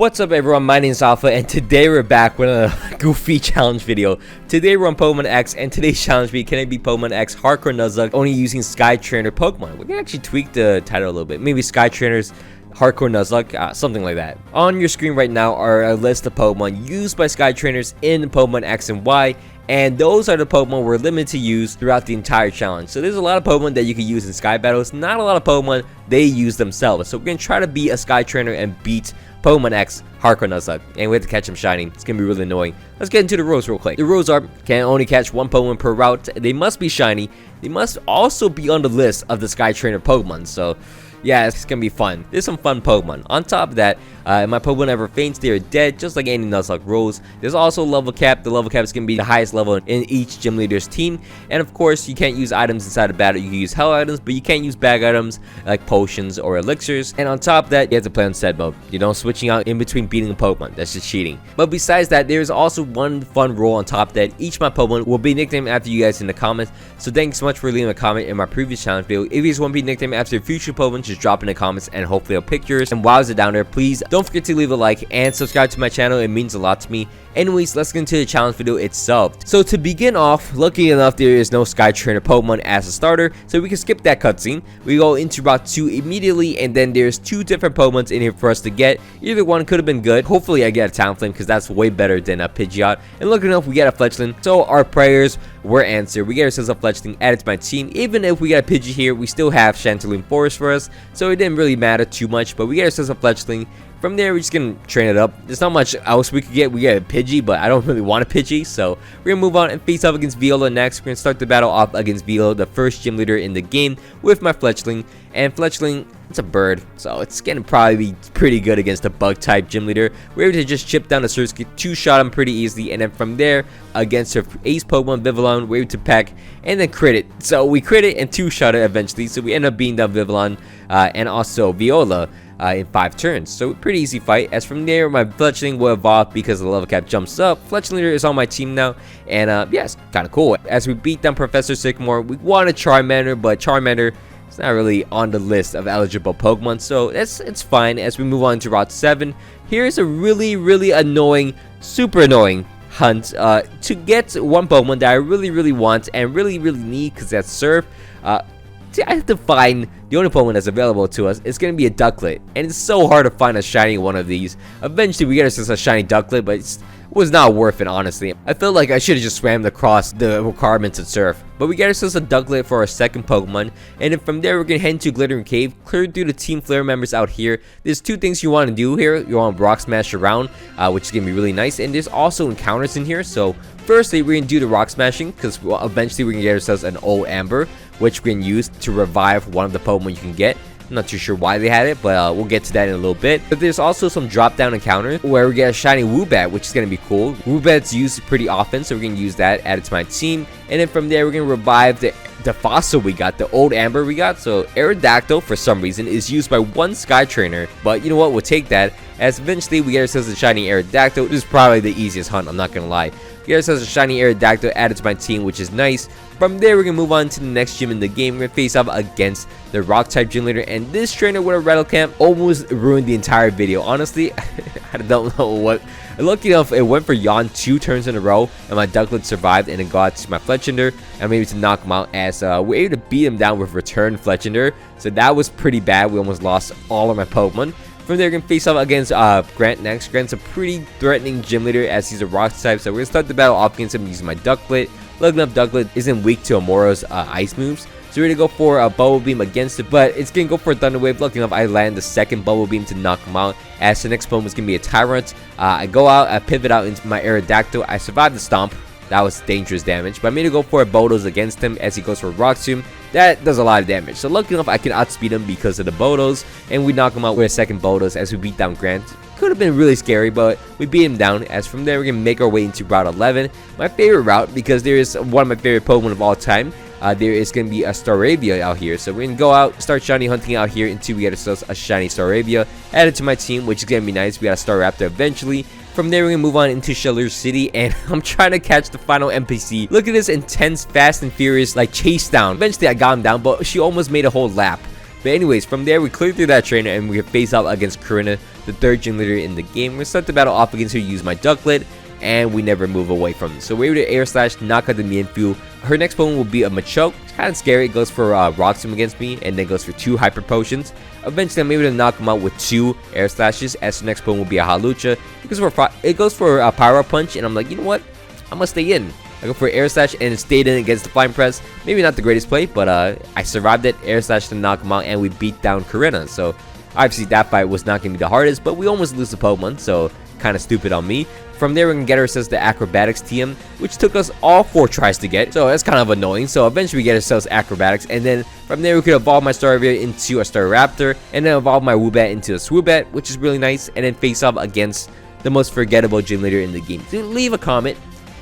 What's up everyone, my name is Alpha and today we're back with a goofy challenge video. Today we're on Pokemon X and today's challenge video, can it be Pokemon X Hardcore Nuzlocke only using Sky Trainer Pokemon? We can actually tweak the title a little bit, maybe Sky Trainers Hardcore Nuzlocke, something like that. On your screen right now are a list of Pokemon used by Sky Trainers in Pokemon X and Y. And those are the Pokemon we're limited to use throughout the entire challenge. So there's a lot of Pokemon that you can use in Sky Battles. Not a lot of Pokemon they use themselves. So we're going to try to be a Sky Trainer and beat Pokemon X Hardcore Nuzlocke. And we have to catch them shiny. It's going to be really annoying. Let's get into the rules real quick. The rules are, can only catch one Pokemon per route. They must be shiny. They must also be on the list of the Sky Trainer Pokemon. So yeah, it's gonna be fun. There's some fun Pokemon. On top of that, if my Pokemon ever faints, they are dead, just like any Nuzlocke rules. There's also a level cap. The level cap is gonna be the highest level in each gym leader's team. And of course, you can't use items inside a battle. You can use hell items, but you can't use bag items like potions or elixirs. And on top of that, you have to play on set mode. You don't switching out in between beating a Pokemon. That's just cheating. But besides that, there's also one fun rule on top of that. Each of my Pokemon will be nicknamed after you guys in the comments. So thanks so much for leaving a comment in my previous challenge video. If you guys want to be nicknamed after future Pokemon, just drop in the comments and hopefully I'll pick yours. And while it's down there, please don't forget to leave a like and subscribe to my channel. It means a lot to me. Anyways, let's get into the challenge video itself. So to begin off, lucky enough there is no Sky Trainer Pokemon as a starter, so we can skip that cutscene. We go into Route 2 immediately, and then there's two different Pokemons in here for us to get. Either one could have been good. Hopefully I get a Talonflame because that's way better than a Pidgeot. And lucky enough we get a Fletchling, so our prayers were answered. We get ourselves a Fletchling added to my team. Even if we got a Pidgey here, we still have Chanteloon Forest for us, so it didn't really matter too much, but we get ourselves a Fletchling. From there, we're just going to train it up. There's not much else we could get. We get a Pidgey, but I don't really want a Pidgey. So we're going to move on and face off against Viola next. We're going to start the battle off against Viola, the first gym leader in the game, with my Fletchling. And Fletchling, it's a bird, so it's going to probably be pretty good against a bug-type gym leader. We're able to just chip down the Surskit, two-shot him pretty easily. And then from there, against her ace Pokemon, Vivillon, we're able to peck and then crit it. So we crit it and two-shot it eventually. So we end up beating down Vivillon and also Viola in 5 turns, so pretty easy fight. As from there, my Fletchling will evolve because the level cap jumps up. Fletchling is on my team now, and yeah, it's kind of cool. As we beat down Professor Sycamore, we want a Charmander, but Charmander is not really on the list of eligible Pokemon, so it's fine. As we move on to Route 7, here's a really annoying, super annoying hunt to get one Pokemon that I really want and really need, because that's Surf. I have to find the only Pokemon that's available to us. It's going to be a Ducklet, and it's so hard to find a shiny one of these. Eventually we get ourselves a shiny Ducklet, but it was not worth it, honestly. I felt like I should have just swam across the requirements of Surf. But we get ourselves a Ducklet for our second Pokemon, and then from there we're going to head into Glittering Cave, clear through the Team Flare members out here. There's two things you want to do here. You want to Rock Smash around, which is going to be really nice, and there's also encounters in here. So firstly, we're going to do the Rock Smashing, because eventually we're going to get ourselves an old Amber, which we can use to revive one of the Pokemon you can get. I'm not too sure why they had it, but we'll get to that in a little bit. But there's also some drop down encounters where we get a shiny Woobat, which is going to be cool. Woobat's used pretty often, so we're going to use that, add it to my team. And then from there, we're going to revive the fossil we got, the old Amber we got. So Aerodactyl, for some reason, is used by one Sky Trainer. But you know what? We'll take that, as eventually we get ourselves a shiny Aerodactyl. This is probably the easiest hunt, I'm not going to lie. We get ourselves a shiny Aerodactyl added to my team, which is nice. From there, we're going to move on to the next gym in the game. We're going to face off against the Rock-type gym leader. And this trainer with a Rattle Camp almost ruined the entire video. Honestly, I don't know what. Lucky enough, it went for Yawn 2 turns in a row, and my Ducklet survived, and it got to my Fletchinder. I'm able to knock him out, as we're able to beat him down with Return Fletchinder. So that was pretty bad. We almost lost all of my Pokemon. From there, we're going to face off against Grant next. Grant's a pretty threatening gym leader, as he's a rock type, so we're going to start the battle off against him using my Ducklet. Lucky enough, Ducklet isn't weak to Amoro's ice moves, so we're going to go for a Bubble Beam against it, but it's going to go for a Thunder Wave. Lucky enough, I land the second Bubble Beam to knock him out, as the next Pokemon is going to be a Tyrant. I go out, I pivot out into my Aerodactyl. I survived the Stomp. That was dangerous damage, but I'm going to go for a Bodos against him, as he goes for a Rock Tomb. That does a lot of damage, so lucky enough I can outspeed him because of the Bodos, and we knock him out with a second Bodos as we beat down Grant. Could have been really scary, but we beat him down. As from there, we're going to make our way into Route 11, my favorite route, because there is one of my favorite Pokemon of all time. There is going to be a Staravia out here, so we're going to go out, start shiny hunting out here until we get ourselves a shiny Staravia added to my team, which is going to be nice. We got a Staraptor eventually. From there, we're going to move on into Shalur City, and I'm trying to catch the final NPC. Look at this intense, fast and furious, like, chase down. Eventually, I got him down, but she almost made a whole lap. But anyways, from there, we clear through that trainer, and we face off against Corinna, the third gym leader in the game. We're gonna start the battle off against her, use my Ducklet, and we never move away from it. So we're able to air slash, knock out the Mienfoo. Her next opponent will be a Machoke. It's kind of scary. It goes for Rock Tomb against me, and then goes for 2 Hyper Potions. Eventually, I'm able to knock him out with 2 air slashes, as the next opponent will be a Halucha. It goes for a Pyro Punch, and I'm like, you know what? I'm gonna stay in. I go for air slash and stayed in against the Flying Press. Maybe not the greatest play, but I survived it. Air slash to knock him out, and we beat down Karina. So obviously that fight was not gonna be the hardest, but we almost lose the Pokemon, so kind of stupid on me. From there, we can get ourselves the Acrobatics TM, which took us all 4 tries to get, so that's kind of annoying. So eventually we get ourselves Acrobatics, and then from there we could evolve my Staravia into a Staraptor, and then evolve my Woobat into a Swoobat, which is really nice, and then face off against the most forgettable gym leader in the game. So leave a comment.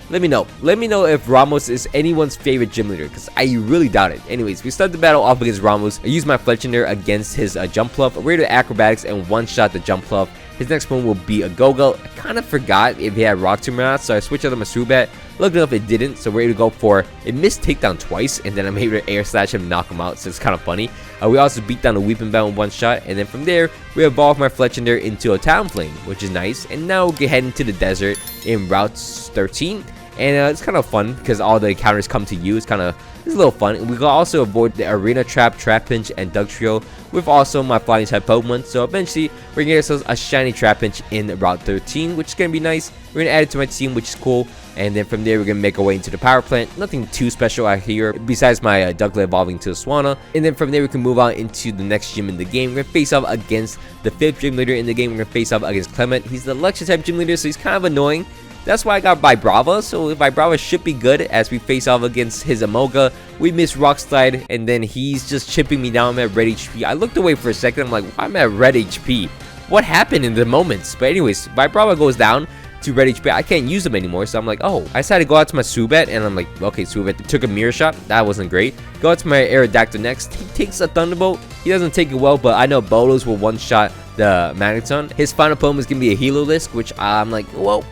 Let me know. Let me know if Ramos is anyone's favorite gym leader, because I really doubt it. Anyways, we start the battle off against Ramos. I use my Fletchinder against his Jump Fluff. We're to Acrobatics and one-shot the Jump Fluff. His next one will be a Go-Go. I kind of forgot if he had Rock Tomb or not, so I switched out to my Swoobat. Luckily enough, it didn't, so we're able to go for it. Missed takedown twice, and then I'm able to air slash him and knock him out, so it's kind of funny. We also beat down a Weeping Bell in one shot, and then from there, we evolve my Fletchinder into a Talonflame, which is nice. And now we'll head into the desert in Route 13. And it's kind of fun because all the encounters come to you. It's a little fun. We can also avoid the Arena Trap, Trapinch, and Dugtrio with also my Flying type Pokemon. So eventually, we're going to get ourselves a shiny Trapinch in Route 13, which is going to be nice. We're going to add it to my team, which is cool. And then from there, we're going to make our way into the power plant. Nothing too special out here besides my Ducklet evolving to a Swanna. And then from there, we can move on into the next gym in the game. We're going to face off against the 5th gym leader in the game. We're going to face off against Clement. He's the Electric type gym leader, so he's kind of annoying. That's why I got Vibrava, so Vibrava should be good as we face off against his Amoga. We miss Rock Slide, and then he's just chipping me down at red HP. I looked away for a second, I'm like, why am I at red HP? What happened in the moments? But anyways, Vibrava goes down to red HP. I can't use him anymore, so I'm like, oh. I decided to go out to my Swoobat, and I'm like, okay, Swoobat took a Mirror Shot. That wasn't great. Go out to my Aerodactyl next. He takes a Thunderbolt. He doesn't take it well, but I know Bolos will one-shot the Magneton. His final Pokemon is going to be a Heliolisk, which I'm like, whoa.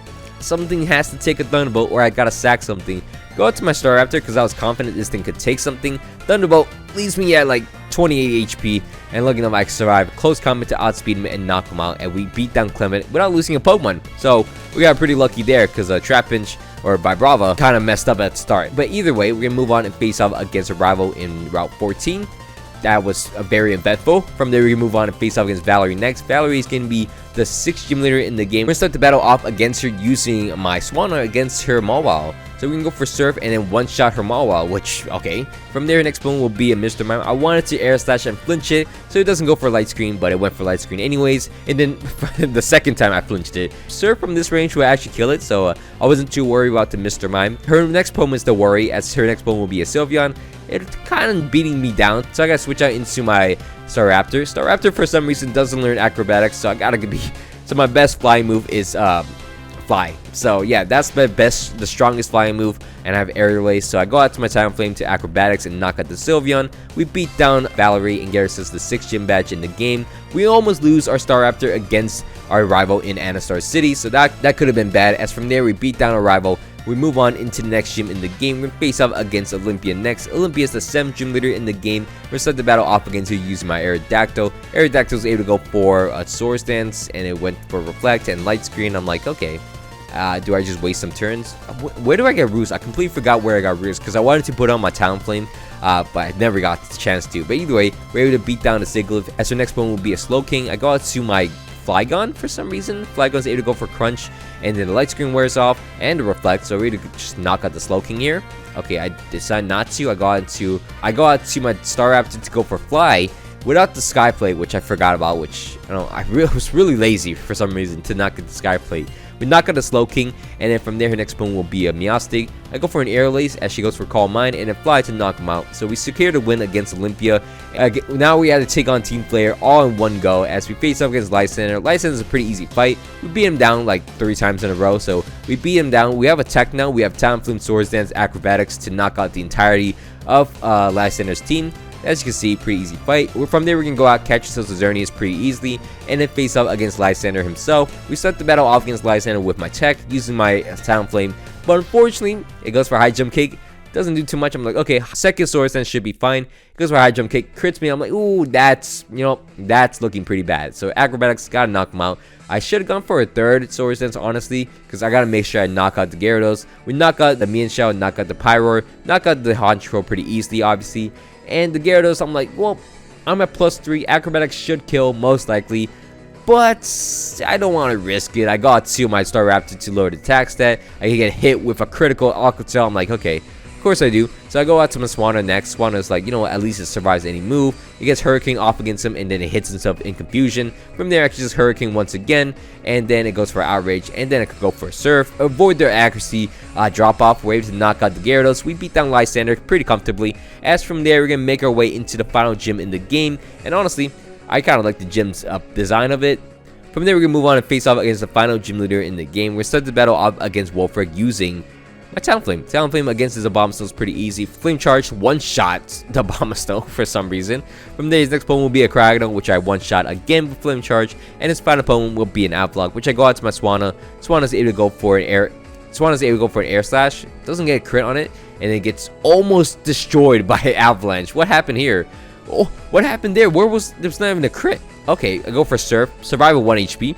Something has to take a Thunderbolt, or I gotta sack something. Go out to my Staraptor because I was confident this thing could take something. Thunderbolt leaves me at like 28 HP, and lucky enough I survived close combat to outspeed him and knock him out, and we beat down Clement without losing a Pokemon. So we got pretty lucky there because Trapinch or Vibrava kind of messed up at the start. But either way, we're gonna move on and face off against a rival in Route 14. That was very eventful. From there, we can move on and face off against Valerie next. Valerie is going to be the 6th gym leader in the game. We're going to start the battle off against her using my Swanna against her Mawile. So we can go for Surf and then one-shot her Mawile, which, okay. From there, next one will be a Mr. Mime. I wanted to air slash and flinch it, so it doesn't go for Light Screen, but it went for Light Screen anyways. And then the second time I flinched it. Surf from this range will actually kill it, so I wasn't too worried about the Mr. Mime. Her next Pokemon is the Worry, as her next Pokemon will be a Sylveon. It's kind of beating me down, so I gotta switch out into my Staraptor. Staraptor for some reason doesn't learn Acrobatics, so I gotta be. So my best flying move is Fly. So yeah, that's the strongest flying move, and I have Aerial Ace. So I go out to my Talonflame to Acrobatics and knock out the Sylveon. We beat down Valerie and get ourselves the 6th gym badge in the game. We almost lose our Staraptor against our rival in Anastar City, so that could have been bad. As from there, we beat down our rival. We move on into the next gym in the game. We're going to face off against Olympia next. Olympia is the 7th gym leader in the game. We're going to start the battle off against her using my Aerodactyl. Aerodactyl was able to go for a Swords Dance, and it went for Reflect and Light Screen. I'm like, okay, do I just waste some turns? Where do I get Roost? I completely forgot where I got Roost because I wanted to put on my Talonflame, but I never got the chance to. But either way, we're able to beat down the Sigilyph. As her next one will be a Slowking. I go out to my Flygon for some reason. Flygon's able to go for Crunch, and then the Light Screen wears off and the Reflect, so we're going to just knock out the Slowking here. Okay, I decide not to. I go out to my Staraptor to go for Fly without the Sky Plate, which I forgot about, which I was really lazy for some reason to not get the Sky Plate. We knock out the Slowking, and then from there, her next Pokemon will be a Meowstic. I go for an Aerial Ace as she goes for Calm Mind, and then Fly to knock him out. So we secure the win against Olympia. Now we had to take on Team Player all in one go as we face up against Lysander. Lysander is a pretty easy fight. We beat him down like 3 times in a row, so we beat him down. We have a Tech now. We have Talonflame, Swords Dance, Acrobatics to knock out the entirety of Lysander's team. As you can see, pretty easy fight. From there, we can go out, catch ourselves with Xerneas pretty easily, and then face off against Lysander himself. We start the battle off against Lysander with my Tech, using my Talonflame, but unfortunately, it goes for High Jump Kick. Doesn't do too much. I'm like, okay, second sword stance should be fine. Goes for a high jump kick, crits me. I'm like, ooh, that's, that's looking pretty bad. So acrobatics, gotta knock him out. I should have gone for a third sword stance, honestly, because I gotta make sure I knock out the Gyarados. We knock out the Mian Shao, knock out the Pyroar, knock out the Honchkrow pretty easily, obviously. And the Gyarados, I'm like, well, I'm at +3. Acrobatics should kill, most likely. But I don't want to risk it. I got to my Staraptor to lower the attack stat. I can get hit with a critical Aqua Tail. I'm like, okay, of course I do. So I go out to my Swanna next. Swanna's like, at least it survives any move. It gets Hurricane off against him, and then it hits himself in confusion. From there, I can just Hurricane once again, and then it goes for Outrage, and then I could go for a Surf. Avoid their accuracy drop-off. We're able to knock out the Gyarados. We beat down Lysander pretty comfortably. As from there, we're going to make our way into the final gym in the game, and honestly, I kind of like the gym's design of it. From there, we're going to move on and face off against the final gym leader in the game. We're going to start the battle off against Wolfric using my Talonflame. Talonflame against his Abomasnow is pretty easy. Flame Charge, one-shot the Abomasnow for some reason. From there, his next opponent will be a Cragno, which I one-shot again with Flame Charge. And his final opponent will be an Outlock, which I go out to my Swanna. Swanna's able to go for an Air Slash. Doesn't get a crit on it, and it gets almost destroyed by Avalanche. What happened here? Oh, what happened there? There's not even a crit. Okay, I go for Surf. Survival 1 HP.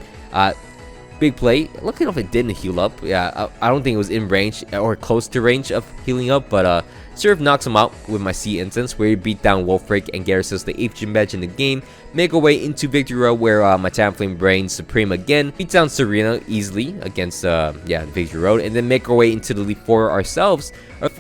Big play. Looking if it didn't heal up. Yeah, I don't think it was in range or close to range of healing up, but Surf knocks him out with my Sea Instance, where he beat down Wolfric and get ourselves the 8th gym badge in the game. Make our way into Victory Road, where my Talonflame reigns supreme again. Beats down Serena easily against Victory Road, and then make our way into the Elite Four ourselves.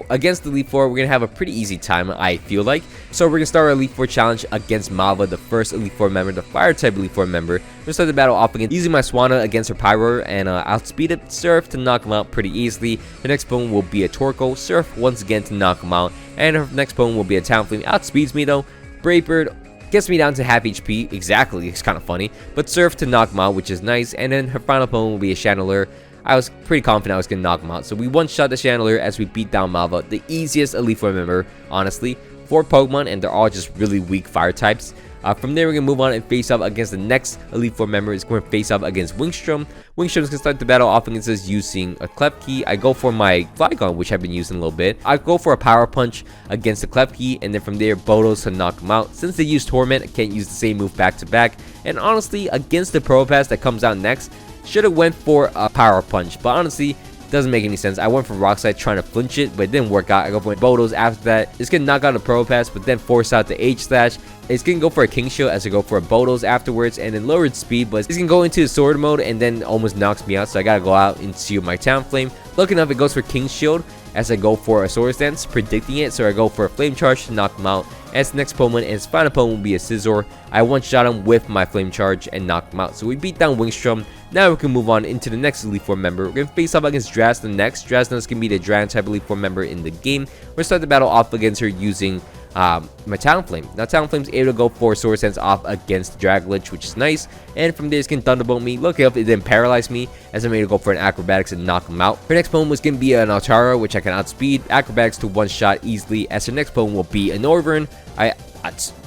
Against the Elite Four, we're gonna have a pretty easy time, I feel like. So we're gonna start our Elite Four challenge against Malva, the first Elite Four member, the Fire type Elite Four member. We're gonna start the battle off against using my Swanna against her Pyroar, and outspeed it Surf to knock him out pretty easily. Her next opponent will be a Torkoal. Surf once again to knock him out, and her next opponent will be a Talonflame. Outspeeds me though. Brave Bird gets me down to half HP. Exactly, it's kind of funny. But Surf to knock him out, which is nice. And then her final opponent will be a Chandelure. I was pretty confident I was going to knock him out. So we one-shot the Chandelure as we beat down Malva, the easiest Elite Four member, honestly. 4 Pokemon, and they're all just really weak fire types. From there, we're going to move on and face off against the next Elite Four member. It's going to face off against Wingstrom. Wingstrom's going to start the battle off against us using a Klefki. I go for my Flygon, which I've been using a little bit. I go for a Power Punch against the Klefki, and then from there, Bodos to knock him out. Since they use Torment, I can't use the same move back to back. And honestly, against the Probopass that comes out next, should have went for a Power Punch. But honestly, doesn't make any sense. I went for Rock Slide trying to flinch it, but it didn't work out. I go for Bodos after that. It's going to knock out the Probopass, but then force out the H-Slash. It's going to go for a King Shield as I go for a Bodos afterwards, and then lowered speed, but it's going to go into Sword mode and then almost knocks me out, so I got to go out into my Talonflame. Lucky enough, it goes for King Shield as I go for a Sword Stance, predicting it, so I go for a Flame Charge to knock him out. As the next opponent, and his final opponent will be a Scizor. I one-shot him with my Flame Charge and knocked him out. So we beat down Wingstrom. Now we can move on into the next Elite Four member. We're going to face off against Drasna next. Drasna is going to be the Dragon type Elite Four member in the game. We're going to start the battle off against her using my Talonflame. Now Talonflame's able to go for Sword Stance off against Draglich, which is nice. And from there, it's going to Thunderbolt me. Look if it didn't paralyze me, as I'm able to go for an Acrobatics and knock him out. Her next opponent was going to be an Altara, which I can outspeed. Acrobatics to one-shot easily, as her next opponent will be a Norvern. I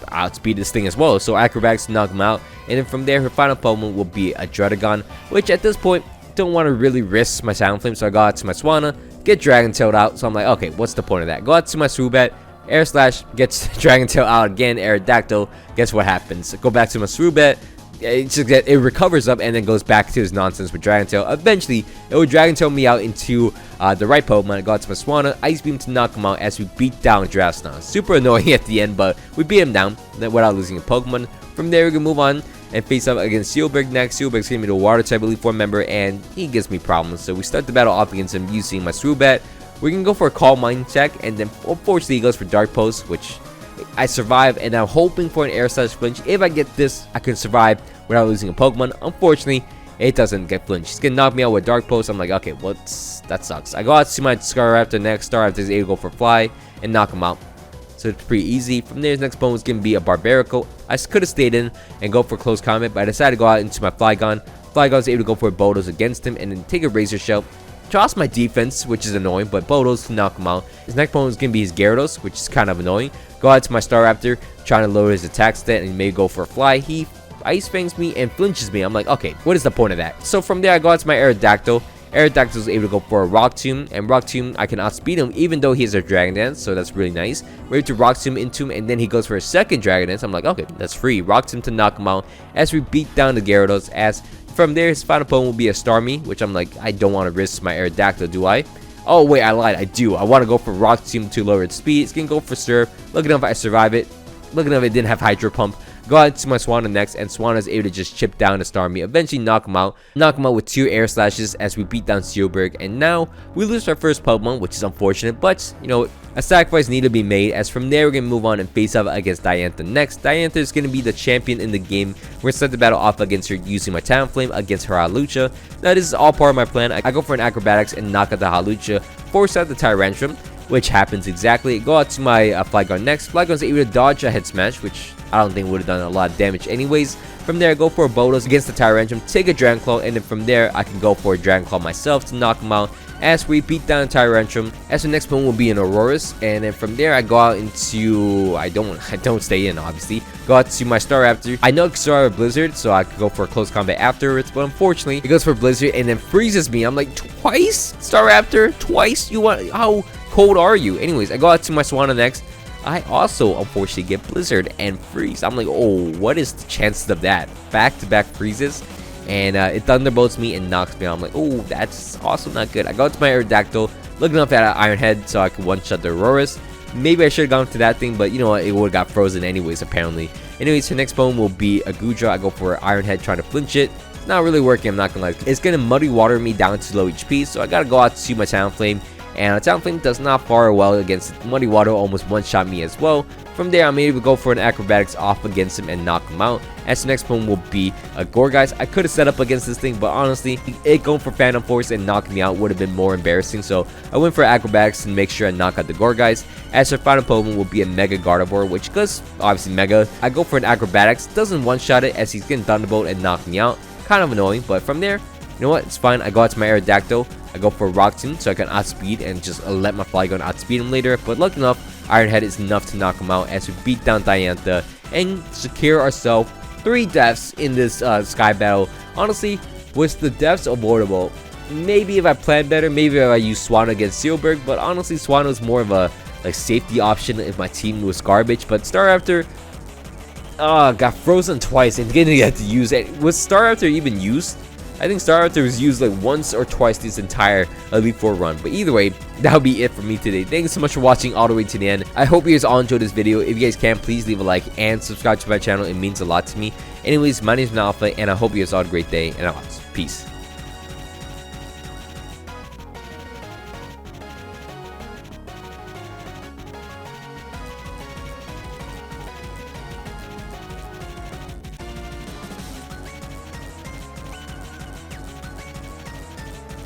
outspeed this thing as well, so Acrobatics to knock him out. And then from there, her final opponent will be a Dredagon, which at this point, don't want to really risk my Talonflame, so I go out to my Swanna, get Dragon Tailed out. So I'm like, okay, what's the point of that? Go out to my Swoobat, Air Slash, gets Dragon Tail out again, Aerodactyl. Guess what happens? Go back to my Swoobat. It recovers up and then goes back to his nonsense with Dragon Tail. Eventually, it will Dragon Tail me out into the right Pokemon. I got to my Swanna, Ice Beam to knock him out as we beat down Drasna. Super annoying at the end, but we beat him down without losing a Pokemon. From there, we can move on and face up against Sealberg next. Sealberg's gonna be the Water type Elite Four member, and he gives me problems. So we start the battle off against him using my Swoobat. We can go for a Calm Mind check, and then unfortunately he goes for Dark Pulse, which I survive, and I'm hoping for an Air Slash flinch. If I get this, I can survive without losing a Pokemon. Unfortunately, it doesn't get flinched. He's gonna knock me out with Dark Pulse. I'm like, okay, that sucks. I go out to my Scaraptor next. Staraptor is able to go for Fly and knock him out. So it's pretty easy. From there, his next opponent is going to be a Barbarical. I could have stayed in and go for Close Combat, but I decided to go out into my Flygon. Flygon is able to go for Bodos against him and then take a Razor Shell. Toss my defense, which is annoying, but Bodos to knock him out. His next opponent is going to be his Gyarados, which is kind of annoying. Go out to my Staraptor, trying to lower his attack stat and maybe go for a Fly. He Ice Fangs me and flinches me. I'm like, okay, what is the point of that? So from there, I go out to my Aerodactyl, Aerodactyl is able to go for a Rock Tomb, and Rock Tomb, I can outspeed him even though he has a Dragon Dance, so that's really nice. We're able to Rock Tomb into him, and then he goes for a second Dragon Dance. I'm like, okay, that's free. Rock Tomb to knock him out as we beat down the Gyarados. As from there, his final Pokemon will be a Starmie, which I'm like, I don't want to risk my Aerodactyl, do I? Oh wait, I lied, I do. I want to go for Rock Tomb to lower its speed. It's gonna go for Surf. Look at if I survive it. Look at if it didn't have Hydro Pump. Go out to my Swanna next, and Swanna is able to just chip down the Starmie, eventually knock him out with 2 air slashes as we beat down Steelberg. And now we lose our first Pokemon, which is unfortunate, but you know, a sacrifice needed to be made. As from there, we're gonna move on and face off against Diantha next. Diantha is gonna be the champion in the game. We're gonna start the battle off against her using my Talonflame against her Hawlucha. Now this is all part of my plan. I go for an Acrobatics and knock out the Hawlucha, force out the Tyrantrum, which happens exactly. Go out to my Flygon next. Flygon's able to dodge a Head Smash, which I don't think would have done a lot of damage anyways. From there, I go for a Bodos against the Tyrantrum, take a Dragon Claw, and then from there, I can go for a Dragon Claw myself to knock him out as we beat down Tyrantrum. As the next one will be an Aurorus, and then from there, I go out into, I don't stay in, obviously. Go out to my Staraptor. I know Staraptor Blizzard, so I could go for a close combat afterwards, but unfortunately, it goes for Blizzard and then freezes me. I'm like, twice? Staraptor? Twice? You want, how cold are you? Anyways, I go out to my Swanna next. I also unfortunately get Blizzard and freeze. I'm like, oh, what is the chances of that? Back-to-back freezes, and it thunderbolts me and knocks me out. I'm like, oh, that's also not good. I go to my Aerodactyl, looking up at Iron Head so I could one-shot the Aurorus. Maybe I should have gone to that thing, but you know what, it would have got frozen anyways, apparently. Anyways, her next Pokemon will be a Gudra. I go for Iron Head trying to flinch it. It's not really working, I'm not gonna lie. It's gonna Muddy Water me down to low HP, so I gotta go out to my Talonflame. And Talonflame does not fare well against Muddy Water, almost one-shot me as well. From there, I'm able to go for an Acrobatics off against him and knock him out. As the next one will be a Gourgeist. I could have set up against this thing, but honestly, it going for Phantom Force and knocking me out would have been more embarrassing. So I went for Acrobatics to make sure I knock out the Gourgeist. As her final Pokemon will be a Mega Gardevoir, which goes obviously Mega. I go for an Acrobatics, doesn't one-shot it as he's getting Thunderbolt and knock me out. Kind of annoying, but from there, you know what, it's fine. I go out to my Aerodactyl. I go for Rock Tomb so I can outspeed and just let my Flygon outspeed him later. But lucky enough, Iron Head is enough to knock him out as we beat down Diantha and secure ourselves 3 deaths in this Sky Battle. Honestly, was the deaths avoidable? Maybe if I planned better, maybe if I used Swanna against Steelberg, but honestly, Swanna was more of a safety option if my team was garbage. But Staraptor got frozen twice and didn't get to use it. Was Staraptor even used? I think Staraptor was used like once or twice this entire Elite Four run. But either way, that'll be it for me today. Thanks so much for watching all the way to the end. I hope you guys all enjoyed this video. If you guys can, please leave a like and subscribe to my channel. It means a lot to me. Anyways, my name is Alpha, and I hope you guys all had a great day. And I'm out. Peace.